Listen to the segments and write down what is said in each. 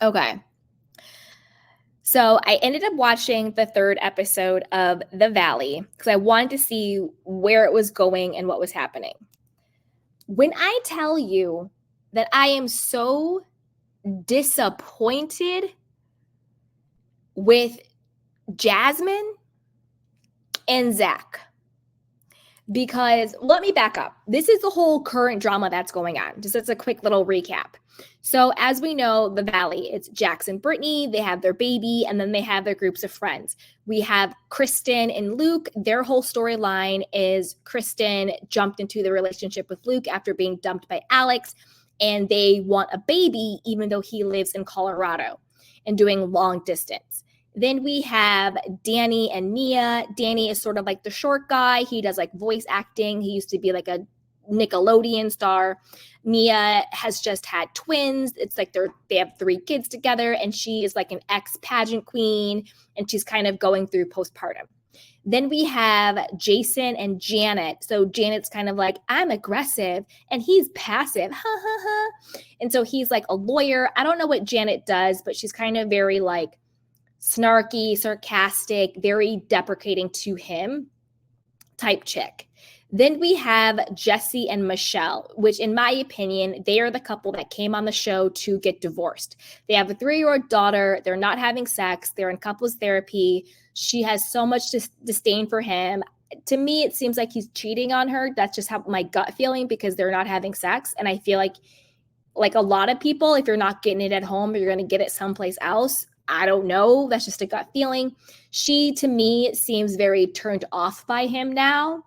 Okay. So I ended up watching the 3rd episode of The Valley because I wanted to see where it was going and what was happening. When I tell you that I am so disappointed with Jasmine and Zach, because let me back up. This is the whole current drama that's going on. Just as a quick little recap. So as we know, The Valley, it's Jax and Brittany. They have their baby, and then they have their groups of friends. We have Kristen and Luke. Their whole storyline is Kristen jumped into the relationship with Luke after being dumped by Alex, and they want a baby even though he lives in Colorado and doing long distance. Then we have Danny and Nia. Danny is sort of like the short guy. He does like voice acting. He used to be like a Nickelodeon star. Nia has just had twins. It's like they have 3 kids together, and she is like an ex-pageant queen, and she's kind of going through postpartum. Then we have Jason and Janet. So Janet's kind of like, I'm aggressive, and he's passive. Ha, ha, ha. And so he's like a lawyer. I don't know what Janet does, but she's kind of very like snarky, sarcastic, very deprecating to him type chick. Then we have Jesse and Michelle, which in my opinion, they are the couple that came on the show to get divorced. They have a 3-year-old daughter. They're not having sex. They're in couples therapy. She has so much disdain for him. To me, it seems like he's cheating on her. That's just how my gut feeling, because they're not having sex. And I feel like a lot of people, if you're not getting it at home, you're going to get it someplace else. I don't know. That's just a gut feeling. She, to me, seems very turned off by him now.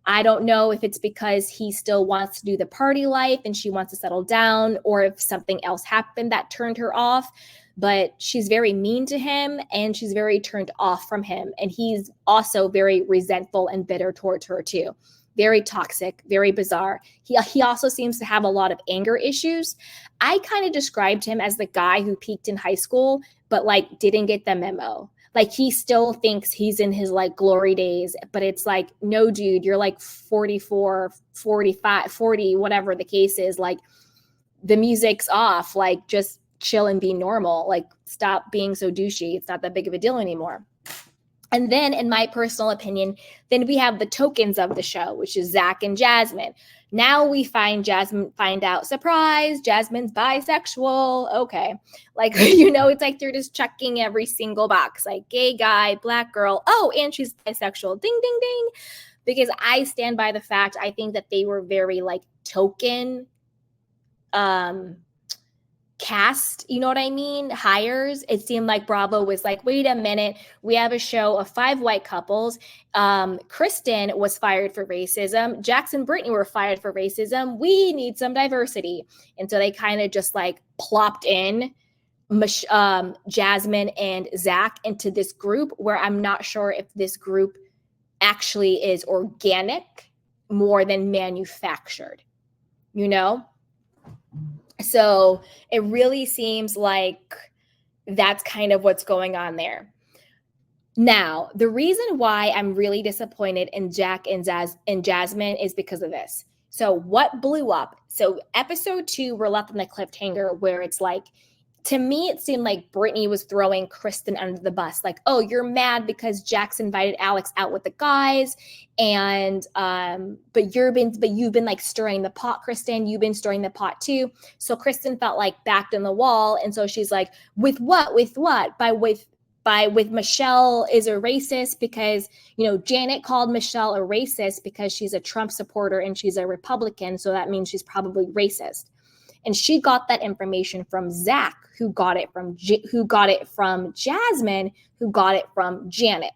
I don't know if it's because he still wants to do the party life and she wants to settle down, or if something else happened that turned her off. But she's very mean to him, and she's very turned off from him. And he's also very resentful and bitter towards her too. Very toxic, very bizarre. He also seems to have a lot of anger issues. I kind of described him as the guy who peaked in high school, but like didn't get the memo. Like he still thinks he's in his like glory days, but it's like, no, dude, you're like 44, 45, 40, whatever the case is. Like the music's off, like just chill and be normal. Like stop being so douchey. It's not that big of a deal anymore. And then, in my personal opinion, then we have the tokens of the show, which is Zach and Jasmine. Now we find out, surprise, Jasmine's bisexual. Okay. Like, it's like they're just checking every single box, like gay guy, black girl. Oh, and she's bisexual. Ding, ding, ding. Because I stand by the fact, I think that they were very like token cast, you know what I mean? Hires. It seemed like Bravo was like, wait a minute, we have a show of 5 white couples. Kristen was fired for racism. Jax and Brittany were fired for racism. We need some diversity. And so they kind of just like plopped in Jasmine and Zach into this group, where I'm not sure if this group actually is organic more than manufactured, So it really seems like that's kind of what's going on there. Now, the reason why I'm really disappointed in Jack and Jasmine is because of this. So what blew up? So episode 2, we're left on the cliffhanger where it's like, to me, it seemed like Brittany was throwing Kristen under the bus. Like, oh, you're mad because Jax invited Alex out with the guys, and but you've been like stirring the pot, Kristen. You've been stirring the pot too. So Kristen felt like backed in the wall, and so she's like, with what? With Michelle is a racist because Janet called Michelle a racist because she's a Trump supporter and she's a Republican, so that means she's probably racist. And she got that information from Zach, who got it from Jasmine, who got it from Janet.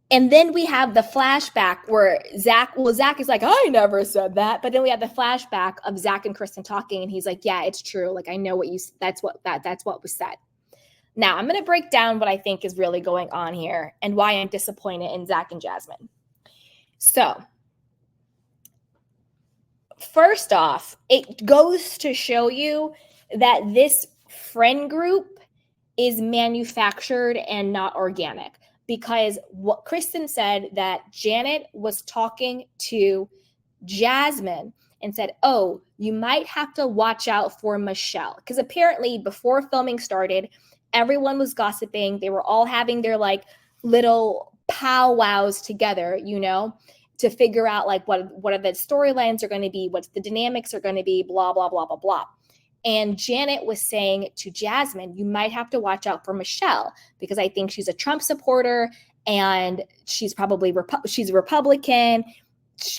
And then we have the flashback where Zach is like, I never said that. But then we have the flashback of Zach and Kristen talking, and he's like, yeah, it's true. Like, I know that's what was said. Now I'm going to break down what I think is really going on here and why I'm disappointed in Zach and Jasmine. So, first off, it goes to show you that this friend group is manufactured and not organic, because what Kristen said, that Janet was talking to Jasmine and said, oh, you might have to watch out for Michelle. Because apparently before filming started, everyone was gossiping. They were all having their like little powwows together, you know, to figure out like what are the storylines are going to be, what the dynamics are going to be, blah, blah, blah, blah, blah. And Janet was saying to Jasmine, you might have to watch out for Michelle because I think she's a Trump supporter and she's probably she's a Republican.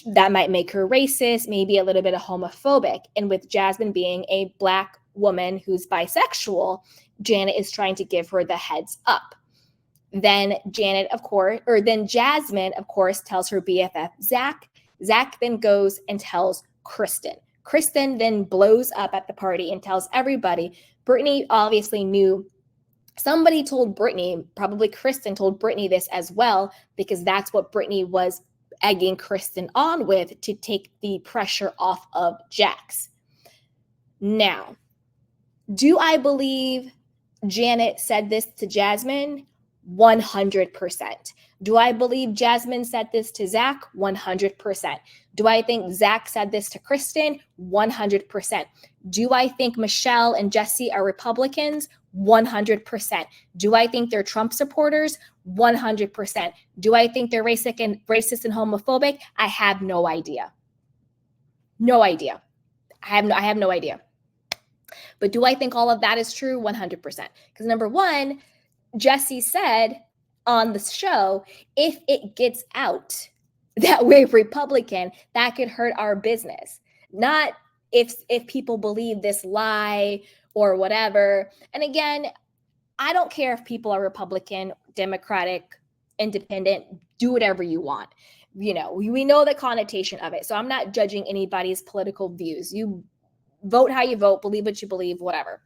That might make her racist, maybe a little bit of homophobic. And with Jasmine being a Black woman who's bisexual, Janet is trying to give her the heads up. Then Jasmine, of course, tells her BFF, Zach. Zach then goes and tells Kristen. Kristen then blows up at the party and tells everybody. Brittany obviously knew. Somebody told Brittany, probably Kristen told Brittany this as well, because that's what Brittany was egging Kristen on with to take the pressure off of Jax. Now, do I believe Janet said this to Jasmine? 100%. Do I believe Jasmine said this to Zach? 100%. Do I think Zach said this to Kristen? 100%. Do I think Michelle and Jesse are Republicans? 100%. Do I think they're Trump supporters? 100%. Do I think they're racist and homophobic? I have no idea. No idea. I have no idea. But do I think all of that is true? 100%. Because number one, Jesse said on the show, if it gets out that we're Republican, that could hurt our business. Not if people believe this lie or whatever. And again, I don't care if people are Republican, Democratic, Independent, do whatever you want. You know, we know the connotation of it. So I'm not judging anybody's political views. You vote how you vote, believe what you believe, whatever.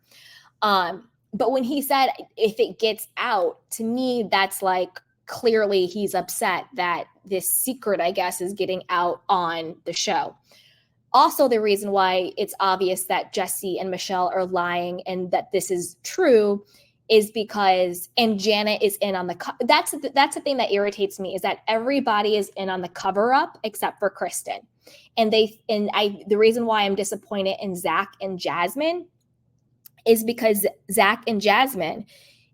But when he said, if it gets out, to me, that's like clearly he's upset that this secret, I guess, is getting out on the show. Also, the reason why it's obvious that Jesse and Michelle are lying and that this is true is because, and Janet is in on that's the thing that irritates me, is that everybody is in on the cover up except for Kristen. And the reason why I'm disappointed in Zach and Jasmine is because Zach and Jasmine,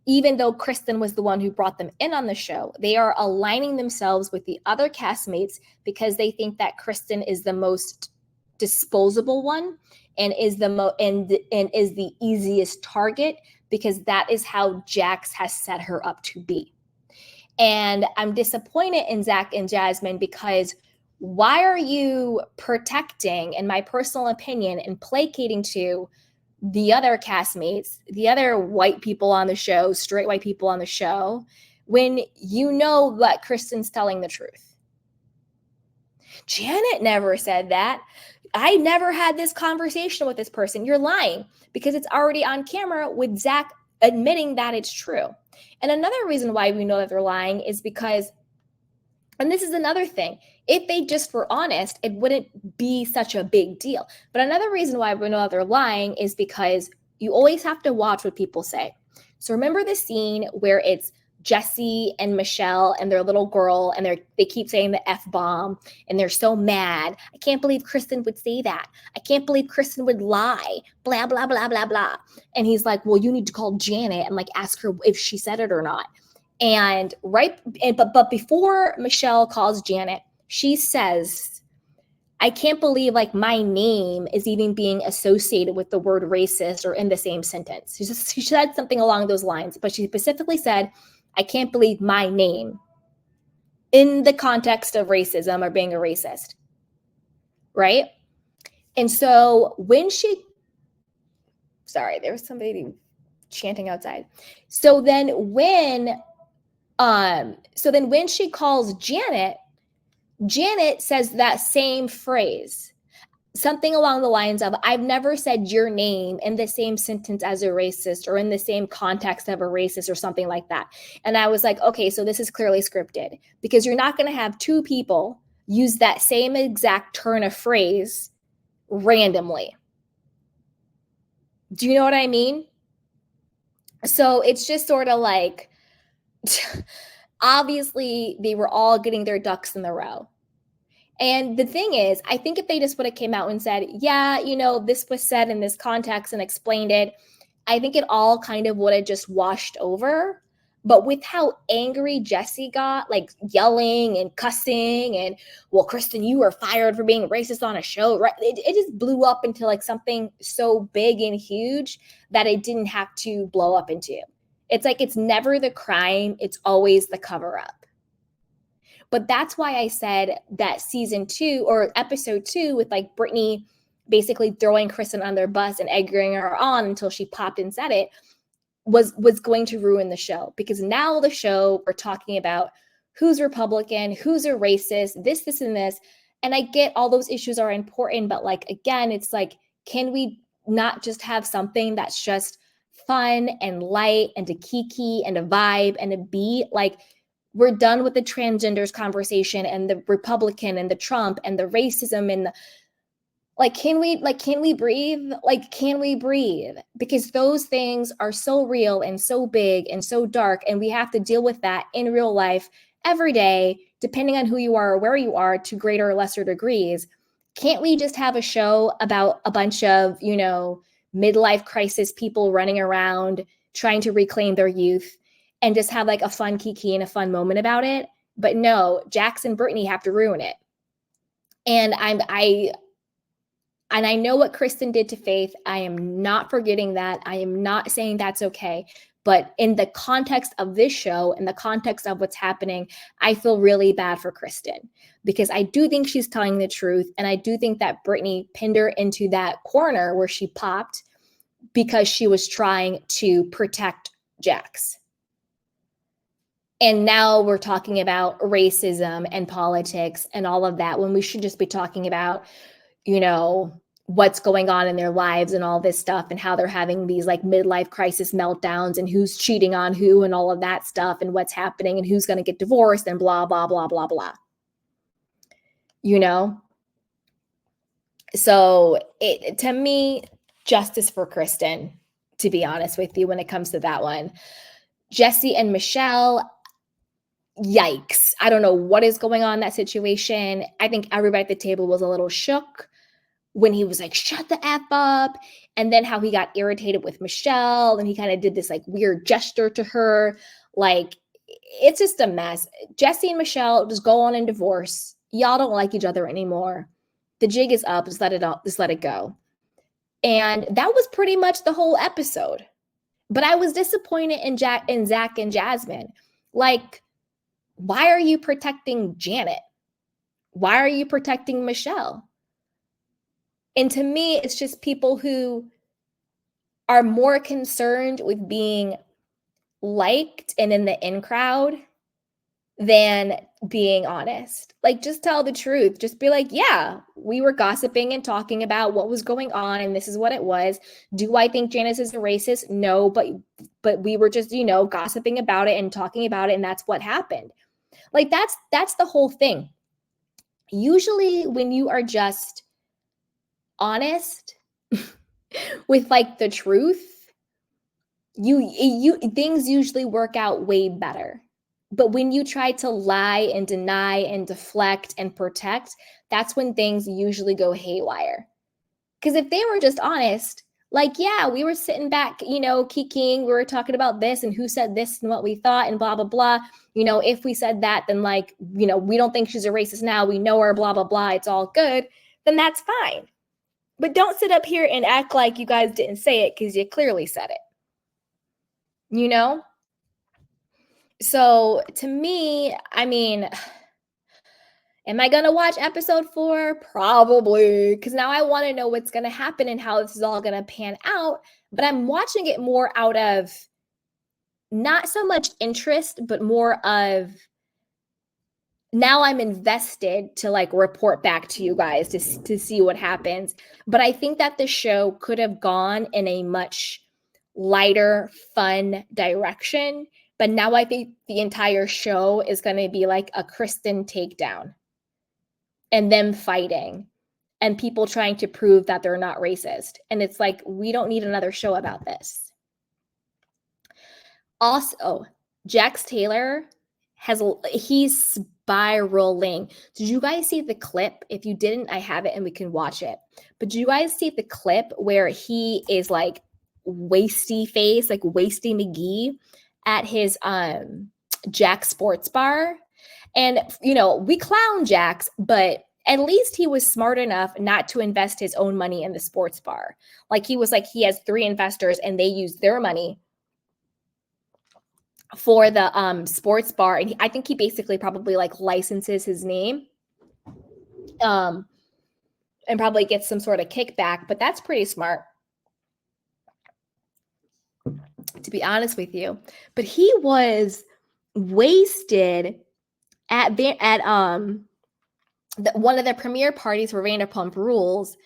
even though Kristen was the one who brought them in on the show, they are aligning themselves with the other castmates because they think that Kristen is the most disposable one and is the easiest target because that is how Jax has set her up to be. And I'm disappointed in Zach and Jasmine because why are you protecting, in my personal opinion, and placating to the other castmates, the other white people on the show, straight white people on the show, when you know that Kristen's telling the truth? Janet never said that. I never had this conversation with this person. You're lying, because it's already on camera with Zach admitting that it's true. And another reason why we know that they're lying is because, and this is another thing, if they just were honest, it wouldn't be such a big deal. But another reason why we know that they're lying is because you always have to watch what people say. So remember the scene where it's Jesse and Michelle and their little girl, and they keep saying the F-bomb, and they're so mad. I can't believe Kristen would say that. I can't believe Kristen would lie, blah, blah, blah, blah, blah. And he's like, well, you need to call Janet and like ask her if she said it or not. But before Michelle calls Janet, she says, I can't believe like my name is even being associated with the word racist or in the same sentence. She said something along those lines, but she specifically said, I can't believe my name in the context of racism or being a racist. Right? And so when sorry, there was somebody chanting outside. So then when she calls Janet, Janet says that same phrase, something along the lines of, I've never said your name in the same sentence as a racist or in the same context of a racist or something like that. And I was like, okay, so this is clearly scripted, because you're not going to have two people use that same exact turn of phrase randomly. Do you know what I mean? So it's just sort of like, obviously they were all getting their ducks in the row. And the thing is, I think if they just would have came out and said, yeah, this was said in this context and explained it, I think it all kind of would have just washed over. But with how angry Jesse got, like yelling and cussing and, well, Kristen, you were fired for being racist on a show, right? It just blew up into like something so big and huge that it didn't have to blow up into. It's like it's never the crime, it's always the cover up. But that's why I said that season 2 or episode 2 with like Brittany basically throwing Kristen on their bus and egging her on until she popped and said it was going to ruin the show, because now the show, we're talking about who's Republican, who's a racist, this, and this. And I get all those issues are important, but like, again, it's like, can we not just have something that's just fun and light and a kiki and a vibe and a beat? Like, we're done with the transgenders conversation and the Republican and the Trump and the racism and the, can we breathe? Like, can we breathe? Because those things are so real and so big and so dark, and we have to deal with that in real life every day, depending on who you are or where you are, to greater or lesser degrees. Can't we just have a show about a bunch of, midlife crisis people running around trying to reclaim their youth and just have like a fun kiki and a fun moment about it? But no, Jax and Brittany have to ruin it. And I know what Kristen did to Faith. I am not forgetting that. I am not saying that's okay. But in the context of this show, in the context of what's happening, I feel really bad for Kristen, because I do think she's telling the truth. And I do think that Brittany pinned her into that corner where she popped because she was trying to protect Jax. And now we're talking about racism and politics and all of that, when we should just be talking about, what's going on in their lives and all this stuff, and how they're having these like midlife crisis meltdowns and who's cheating on who and all of that stuff and what's happening and who's going to get divorced and blah, blah, blah, blah, blah. So to me, justice for Kristen, to be honest with you, when it comes to that one. Jesse and Michelle, yikes. I don't know what is going on in that situation. I think everybody at the table was a little shook when he was like, shut the F up. And then how he got irritated with Michelle and he kind of did this like weird gesture to her. Like, it's just a mess. Jesse and Michelle just go on in divorce. Y'all don't like each other anymore. The jig is up. Just let it go. And that was pretty much the whole episode. But I was disappointed in Zach and Jasmine. Like, why are you protecting Janet? Why are you protecting Michelle? And to me, it's just people who are more concerned with being liked and in the in crowd than being honest. Like, just tell the truth. Just be like, yeah, we were gossiping and talking about what was going on, and this is what it was. Do I think Janice is a racist? No, but we were just, gossiping about it and talking about it, and that's what happened. Like, that's the whole thing. Usually when you are just honest with like the truth, you things usually work out way better. But when you try to lie and deny and deflect and protect, that's when things usually go haywire. Because if they were just honest, like, yeah, we were sitting back, kikiing, we were talking about this and who said this and what we thought and blah, blah, blah. If we said that, then like, we don't think she's a racist now. We know her, blah, blah, blah. It's all good. Then that's fine. But don't sit up here and act like you guys didn't say it, because you clearly said it. So to me, I mean, am I going to watch episode 4? Probably, because now I want to know what's going to happen and how this is all going to pan out. But I'm watching it more out of not so much interest, but more of, now I'm invested to like report back to you guys to see what happens. But I think that the show could have gone in a much lighter, fun direction. But now I think the entire show is going to be like a Kristen takedown and them fighting and people trying to prove that they're not racist. And it's like, we don't need another show about this. Also, Jax Taylor he's spiraling. Did you guys see the clip? If you didn't, I have it and we can watch it. But did you guys see the clip where he is like wasty face, like Wasty McGee at his Jack's sports bar? And we clown Jack's, but at least he was smart enough not to invest his own money in the sports bar. Like he was like, he has 3 investors and they use their money for the sports bar. And I think he basically probably like licenses his name and probably gets some sort of kickback, but that's pretty smart, to be honest with you. But he was wasted at one of the premiere parties for Vanderpump Rules,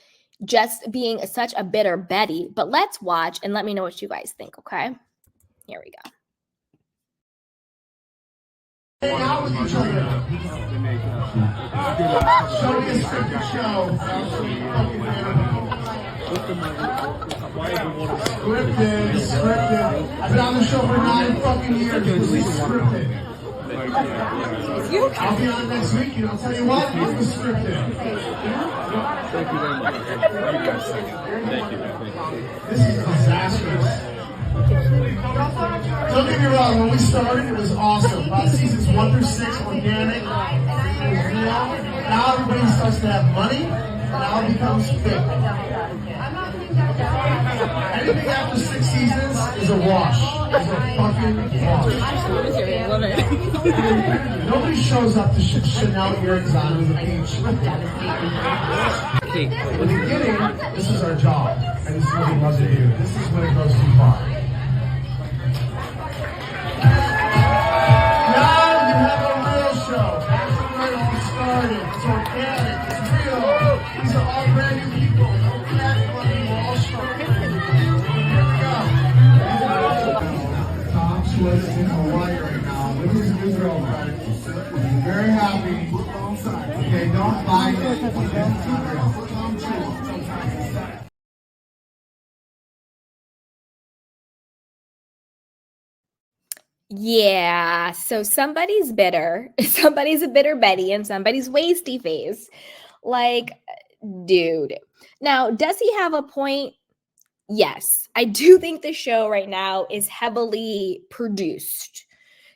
just being such a bitter Betty. But let's watch and let me know what you guys think, okay? Here we go. Hang out with each other. Show me a scripted show. Scripted. I've been on the show for 9 fucking years. This is scripted. I'll be on next week, and I'll tell you what, it was scripted. Thank you very much. Thank you. This is disastrous. Don't get me wrong, when we started, it was awesome. Seasons 1 through 6, organic. It was real. Now everybody starts to have money. Now it becomes fake. Anything after 6 seasons is a wash. It's a fucking wash. Nobody shows up to Chanel earrings on with a peach. In the beginning, this is our job. And this is what we love to do. This is when it goes too far. Now you have a real show. That's where it started. It's organic. It's real. These are all brand new people. No cat money. We're all strong. Here we go. Tom's was in Hawaii right now. Living in Israel, right? He's very happy. Okay, don't buy it. Come true. Yeah, so somebody's bitter. Somebody's a bitter Betty and somebody's wasty face. Like, dude. Now, does he have a point? Yes. I do think the show right now is heavily produced.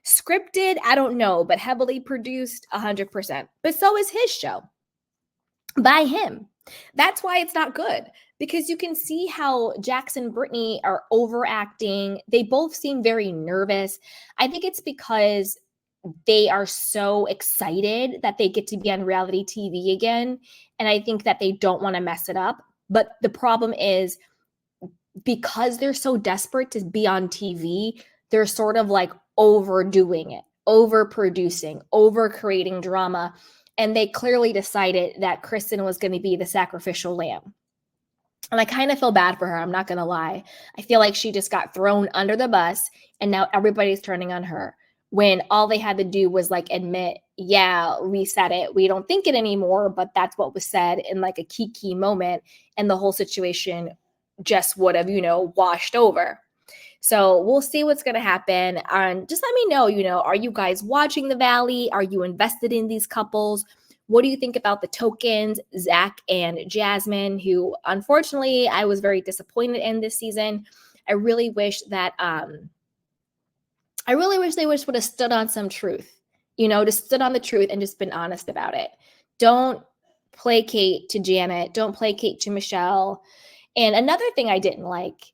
Scripted, I don't know, but heavily produced 100%. But so is his show by him. That's why it's not good, because you can see how Jackson and Brittany are overacting. They both seem very nervous. I think it's because they are so excited that they get to be on reality TV again. And I think that they don't want to mess it up. But the problem is, because they're so desperate to be on TV, they're sort of like overdoing it, overproducing, over creating drama. And they clearly decided that Kristen was going to be the sacrificial lamb. And I kind of feel bad for her. I'm not going to lie. I feel like she just got thrown under the bus and now everybody's turning on her, when all they had to do was like admit, yeah, we said it. We don't think it anymore, but that's what was said in like a key moment. And the whole situation just would have, washed over. So we'll see what's going to happen. And just let me know, are you guys watching The Valley? Are you invested in these couples? What do you think about the tokens, Zach and Jasmine, who unfortunately I was very disappointed in this season? I really wish that, they would have stood on some truth, just stood on the truth and just been honest about it. Don't placate to Janet. Don't placate to Michelle. And another thing I didn't like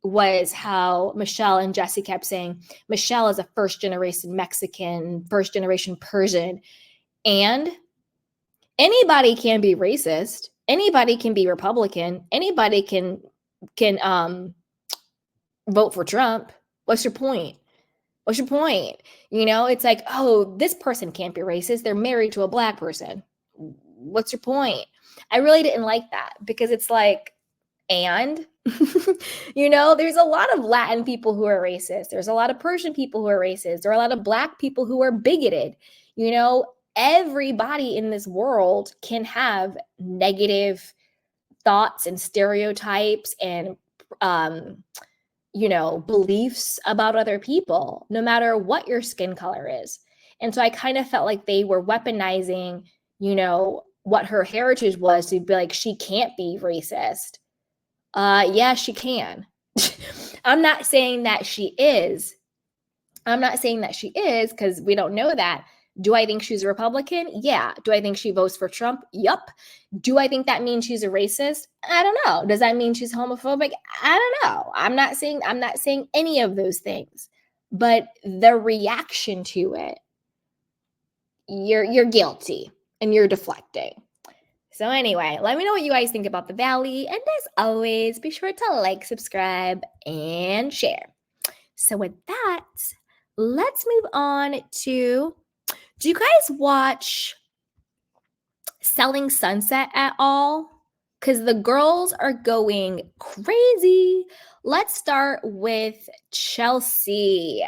was how Michelle and Jesse kept saying Michelle is a first-generation Mexican, first-generation Persian. And anybody can be racist. Anybody can be Republican. Anybody can vote for Trump. What's your point? What's your point? It's like, oh, this person can't be racist. They're married to a Black person. What's your point? I really didn't like that, because it's like, and there's a lot of Latin people who are racist. There's a lot of Persian people who are racist. There are a lot of Black people who are bigoted. Everybody in this world can have negative thoughts and stereotypes and, beliefs about other people, no matter what your skin color is. And so I kind of felt like they were weaponizing, you know, what her heritage was to be like, she can't be racist. Yeah, she can. I'm not saying that she is. I'm not saying that she is because we don't know that. Do I think she's a Republican? Yeah. Do I think she votes for Trump? Yup. Do I think that means she's a racist? I don't know. Does that mean she's homophobic? I don't know. I'm not saying any of those things. But the reaction to it, you're guilty and you're deflecting. So anyway, let me know what you guys think about the Valley. And as always, be sure to like, subscribe, and share. So with that, let's move on to, do you guys watch Selling Sunset at all? Because the girls are going crazy. Let's start with Chelsea.